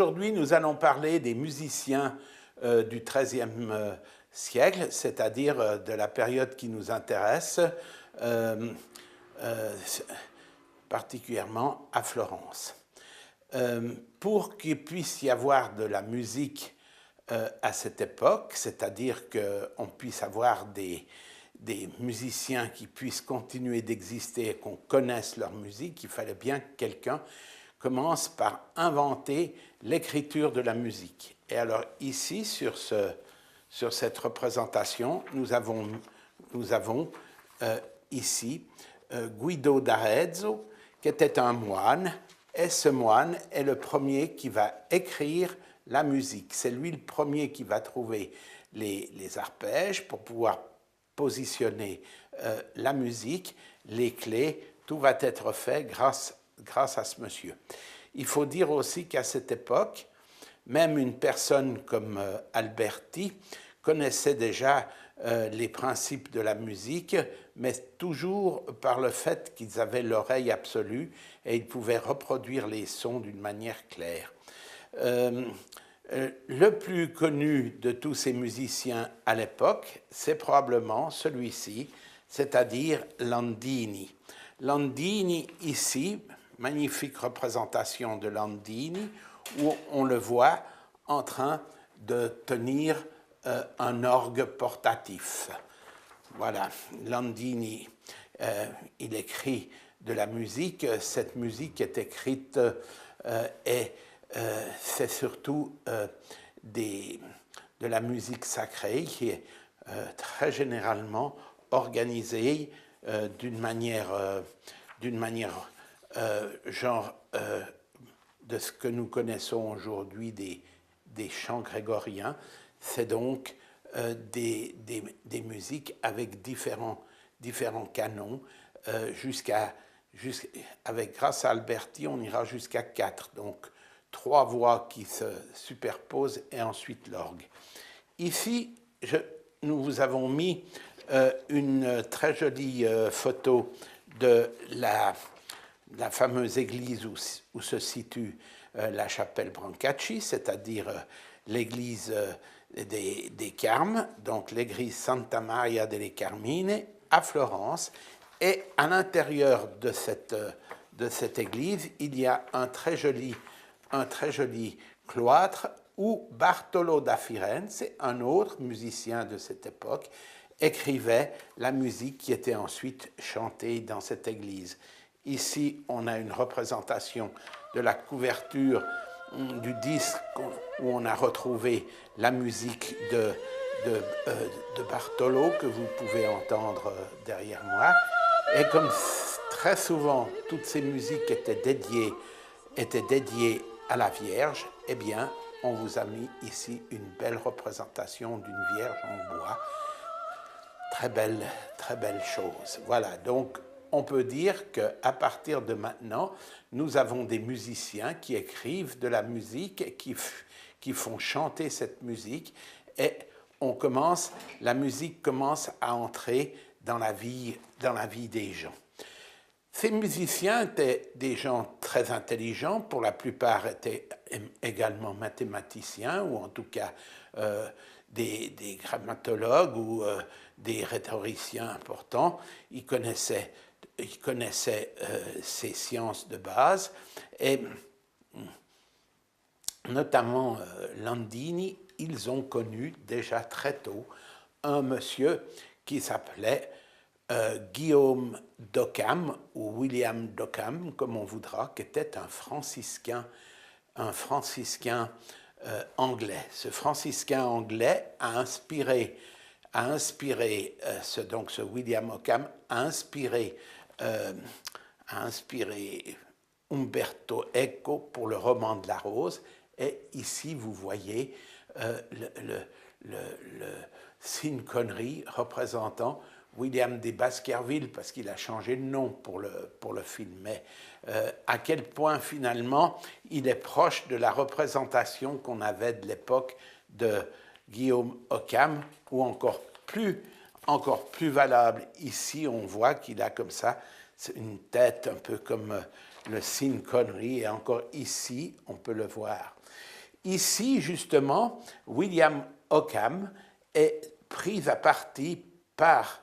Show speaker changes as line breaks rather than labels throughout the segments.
aujourd'hui, nous allons parler des musiciens du XIIIe siècle, c'est-à-dire de la période qui nous intéresse, particulièrement à Florence. Pour qu'il puisse y avoir de la musique à cette époque, c'est-à-dire qu'on puisse avoir des musiciens qui puissent continuer d'exister et qu'on connaisse leur musique, il fallait bien que quelqu'un commence par inventer l'écriture de la musique. Et alors ici, sur cette représentation, nous avons ici Guido d'Arezzo, qui était un moine, et ce moine est le premier qui va écrire la musique. C'est lui le premier qui va trouver les arpèges pour pouvoir positionner la musique, les clés, tout va être fait grâce à ce monsieur. Il faut dire aussi qu'à cette époque, même une personne comme Alberti connaissait déjà les principes de la musique, mais toujours par le fait qu'ils avaient l'oreille absolue et ils pouvaient reproduire les sons d'une manière claire. Le plus connu de tous ces musiciens à l'époque, c'est probablement celui-ci, c'est-à-dire Landini. Landini ici, magnifique représentation de Landini, où on le voit en train de tenir un orgue portatif. Voilà, Landini, il écrit de la musique. Cette musique est écrite et c'est surtout de la musique sacrée qui est très généralement organisée d'une manière genre de ce que nous connaissons aujourd'hui des chants grégoriens. C'est donc des musiques avec différents canons, grâce à Alberti, on ira jusqu'à 4, donc 3 voix qui se superposent et ensuite l'orgue. Ici, nous vous avons mis une très jolie photo de la fameuse église où se situe la chapelle Brancacci, c'est-à-dire l'église des Carmes, donc l'église Santa Maria delle Carmine à Florence. Et à l'intérieur de cette église, il y a un très joli cloître où Bartolo da Firenze, un autre musicien de cette époque, écrivait la musique qui était ensuite chantée dans cette église. Ici, on a une représentation de la couverture du disque où on a retrouvé la musique de Bartolo que vous pouvez entendre derrière moi. Et comme très souvent toutes ces musiques étaient dédiées à la Vierge, eh bien, on vous a mis ici une belle représentation d'une Vierge en bois. Très belle chose. Voilà, donc on peut dire qu'à partir de maintenant, nous avons des musiciens qui écrivent de la musique, qui font chanter cette musique, et la musique commence à entrer dans la vie des gens. Ces musiciens étaient des gens très intelligents, pour la plupart étaient également mathématiciens, ou en tout cas des grammatologues ou des rhétoriciens importants. Ils connaissaient ces sciences de base, et notamment Landini, ils ont connu déjà très tôt un monsieur qui s'appelait Guillaume d'Occam, ou William d'Occam, comme on voudra, qui était un franciscain anglais. Ce franciscain anglais a inspiré ce William Occam a inspiré Umberto Eco pour le roman de la Rose. Et ici, vous voyez le signe connerie représentant William de Baskerville, parce qu'il a changé de nom pour le film, mais à quel point finalement il est proche de la représentation qu'on avait de l'époque de Guillaume Occam, ou encore plus valable. Ici, on voit qu'il a comme ça une tête un peu comme le signe connerie, et encore ici, on peut le voir. Ici, justement, William Ockham est pris à partie par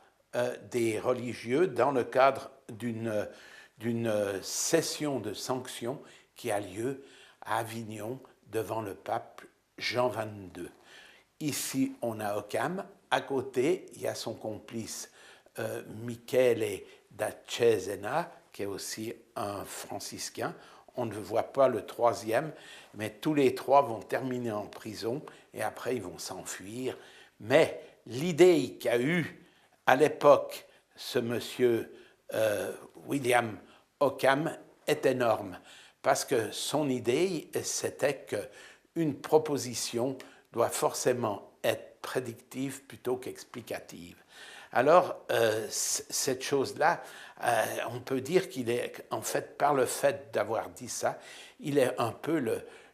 des religieux dans le cadre d'une session de sanctions qui a lieu à Avignon devant le pape Jean XXII. Ici, on a Ockham. À côté, il y a son complice Michele da Cesena, qui est aussi un franciscain. On ne voit pas le troisième, mais tous les trois vont terminer en prison et après ils vont s'enfuir. Mais l'idée qu'a eue à l'époque ce monsieur William Ockham est énorme, parce que son idée, c'était qu'une proposition doit forcément être prédictive plutôt qu'explicative. Alors, cette chose-là, on peut dire qu'il est, en fait, par le fait d'avoir dit ça, il est un peu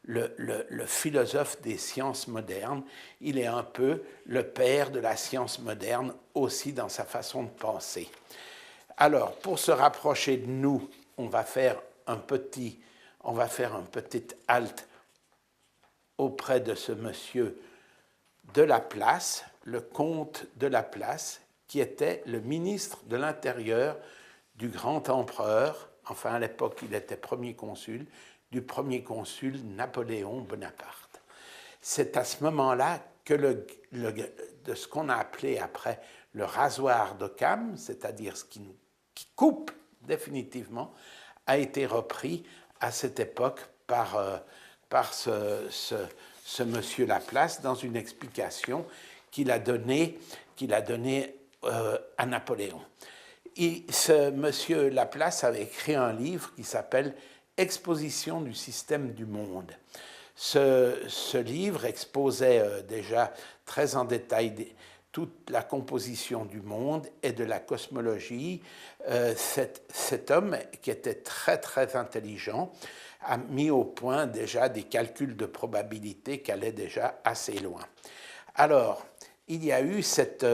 le philosophe des sciences modernes, il est un peu le père de la science moderne aussi dans sa façon de penser. Alors, pour se rapprocher de nous, on va faire un petit halte auprès de ce monsieur de Laplace, le comte de Laplace, qui était le ministre de l'Intérieur du grand empereur, enfin à l'époque il était premier consul, du premier consul Napoléon Bonaparte. C'est à ce moment-là que de ce qu'on a appelé après le rasoir d'Occam, c'est-à-dire ce qui coupe définitivement, a été repris à cette époque par ce monsieur Laplace dans une explication qu'il a donnée à Napoléon. Et ce monsieur Laplace avait écrit un livre qui s'appelle « Exposition du système du monde ». Ce livre exposait déjà très en détail toute la composition du monde et de la cosmologie. Cet homme, qui était très très intelligent, a mis au point déjà des calculs de probabilité qui allaient déjà assez loin. Alors, il y a eu cette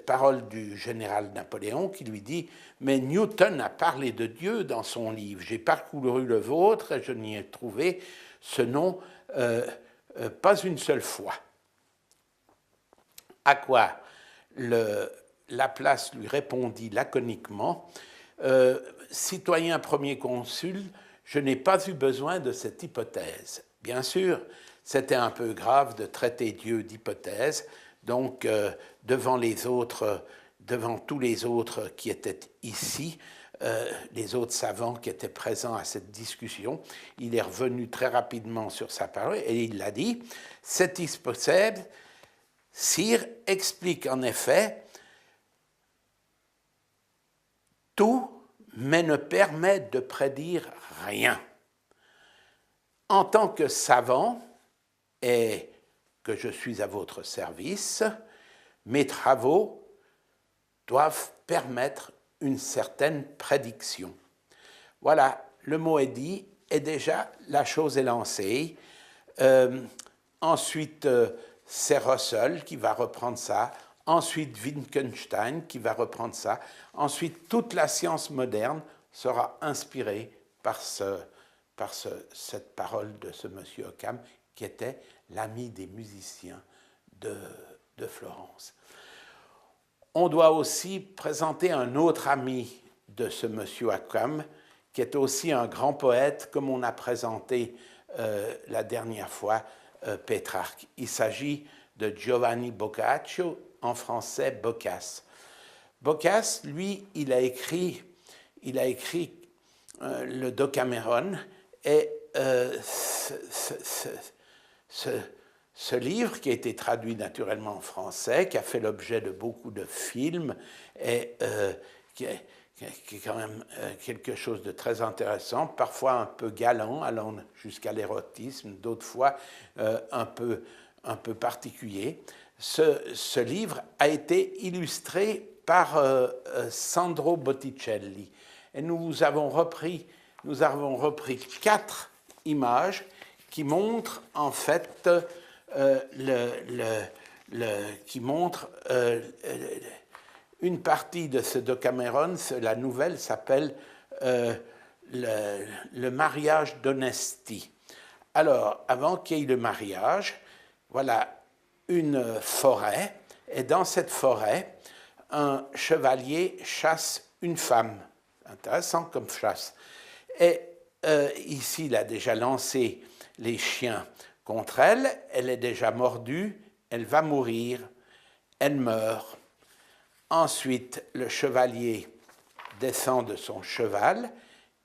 parole du général Napoléon qui lui dit « Mais Newton a parlé de Dieu dans son livre. J'ai parcouru le vôtre et je n'y ai trouvé ce nom pas une seule fois. » À quoi Laplace lui répondit laconiquement « Citoyen premier consul, je n'ai pas eu besoin de cette hypothèse. » Bien sûr, c'était un peu grave de traiter Dieu d'hypothèse, donc devant tous les autres qui étaient ici, les autres savants qui étaient présents à cette discussion, il est revenu très rapidement sur sa parole et il a dit « Cette hypothèse, sire, explique en effet tout, mais ne permet de prédire rien. En tant que savant, et que je suis à votre service, mes travaux doivent permettre une certaine prédiction. » Voilà, le mot est dit, et déjà la chose est lancée. Ensuite, c'est Russell qui va reprendre ça. Ensuite, Wittgenstein qui va reprendre ça. Ensuite, toute la science moderne sera inspirée par cette parole de ce monsieur Ockham, qui était l'ami des musiciens de Florence. On doit aussi présenter un autre ami de ce monsieur Ockham, qui est aussi un grand poète, comme on a présenté la dernière fois Pétrarque. Il s'agit de Giovanni Boccaccio, en français Boccace. Boccace, lui, il a écrit le Decameron, et ce livre, qui a été traduit naturellement en français, qui a fait l'objet de beaucoup de films, et qui est quand même quelque chose de très intéressant, parfois un peu galant, allant jusqu'à l'érotisme, d'autres fois un peu particulier. Ce livre a été illustré par Sandro Botticelli. Et nous avons repris 4 images qui montrent en fait une partie de ce Decameron. La nouvelle s'appelle le mariage d'Onesti. Alors, avant qu'il y ait le mariage, voilà une forêt, et dans cette forêt, un chevalier chasse une femme. Intéressant comme chasse. Et ici, il a déjà lancé les chiens contre elle, elle est déjà mordue, elle va mourir, elle meurt. Ensuite, le chevalier descend de son cheval,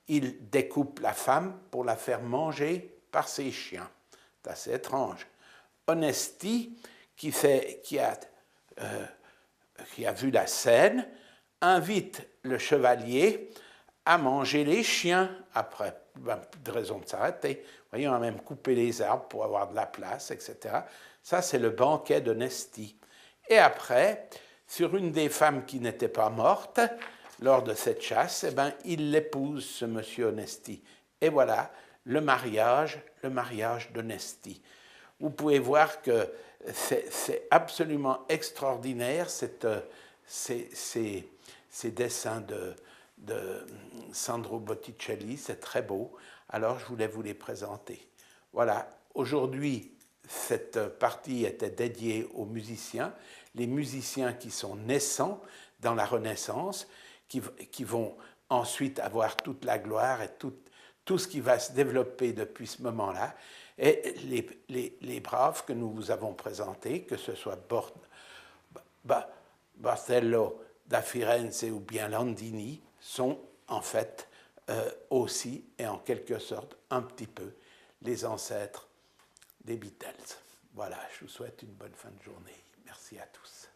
il découpe la femme pour la faire manger par ses chiens. C'est assez étrange. Honesty, qui a vu la scène, invite le chevalier à manger les chiens après. Ben, de raison de s'arrêter. Vous voyez, on a même coupé les arbres pour avoir de la place, etc. Ça, c'est le banquet d'Honesty. Et après, sur une des femmes qui n'était pas morte, lors de cette chasse, eh ben, il l'épouse, ce monsieur Honesty. Et voilà, le mariage d'Honesty. Vous pouvez voir que c'est absolument extraordinaire, ces dessins de Sandro Botticelli, c'est très beau. Alors, je voulais vous les présenter. Voilà, aujourd'hui, cette partie était dédiée aux musiciens, les musiciens qui sont naissants dans la Renaissance, qui vont ensuite avoir toute la gloire et tout ce qui va se développer depuis ce moment-là, et les braves que nous vous avons présentés, que ce soit Barcello da Firenze ou bien Landini, sont en fait aussi et en quelque sorte un petit peu les ancêtres des Beatles. Voilà, je vous souhaite une bonne fin de journée. Merci à tous.